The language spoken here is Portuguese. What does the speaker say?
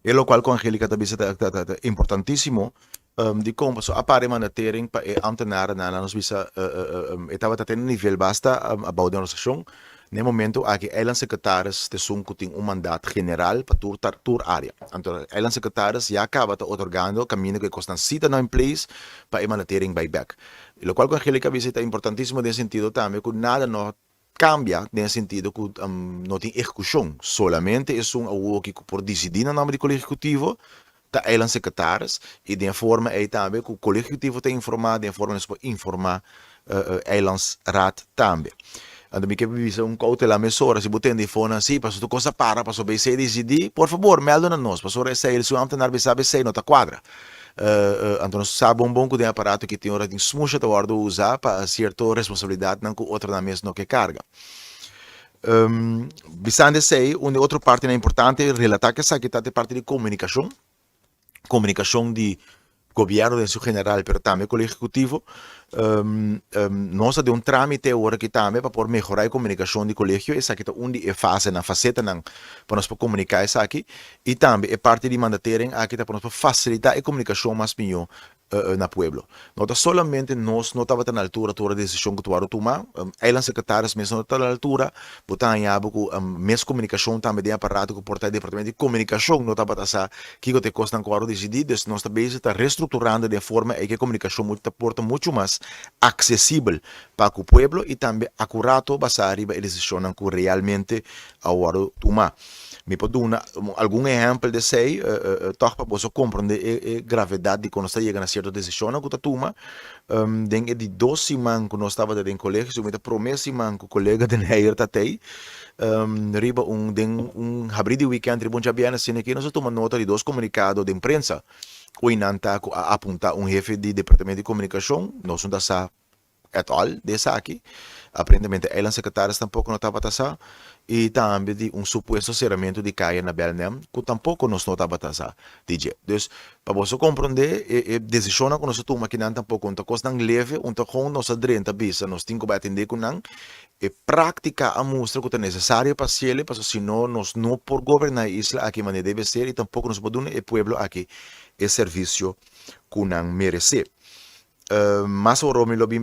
E lo qual con Angelica também é importantíssimo di como so appare mandatering pa e ambtenaren na nos visa estava tendo nível basta about de organização no momento aqui eiland secretários de sunco tem um mandato general para tour área então eiland secretários já acaba tá otorgando caminho que costan cita no in place para e mandatering buyback e lo qual com Angelica visita é importantíssimo nesse sentido também que nada no cambia nesse sentido que não tem execução solamente é algo que por decidir no nome do colégio executivo da eiland secretários e de forma aí também que o colégio executivo tem informado de forma para informar eilandsraad também. Então, me quer visa um cautela mesora, se botem de fone assim, para tu coisa para sobre se decidir, por favor, melda na nós, para sobre se ele suam tenar sabe se nota quadra. Então, nós sabe bom que tem aparato que tem hora de smusha de hora usar para certa responsabilidade, não que outra na mesa não que carga. Bisande sei, uma outra parte importante, relatar que essa que está de parte de comunicação de governo em seu general, mas também com o executivo, nós temos trâmite agora que também para poder melhorar a comunicação do colégio, essa que está onde é fase na faceta para nós comunicar isso aqui, e também é parte de mandaterem aqui para nós facilitar a comunicação mais melhor na pueblo. Nota solamente nós não estava na altura da decisão que tu vai tomar, elas secretárias mesmo não estão na altura, botar em abo com mais comunicação também de aparato que porta departamento de comunicação não estava a que te custa agora decidir, então nós também está reestruturando de forma que a comunicação porta muito mais acessível para o pueblo e também acurato para arriba a decisão que realmente agora tomar. Me pode dar algum exemplo de sei, toch para você compreender a gravidade de quando está chegando a certa decisão que está toma. Dengue de 12 semanas que nós estava em colégio, se me promessa semanas que o colega de Neir está aí, riba abrir de weekend, riba já bem assim aqui, nós tomamos nota de dois comunicados de imprensa. O inanta aponta jefe de departamento de comunicação, nós não está at all dessa aqui. Aparentemente, ela secretária tampouco não estava taxa e também de suposto cerramento de caia na Belém, que tampouco nós não estava taxa. DJ. Então, para você compreender, a decisão que nós tomamos aqui não tampouco uma coisa não leve, uma com nossa drenta bisa, nós temos que atender com não, e prática a mostra que é necessária para ele, porque senão nós não por governar a isla aqui maneira deve ser e tampouco nós podemos o pueblo aqui o serviço que não merece. Mas o Romeo Lobin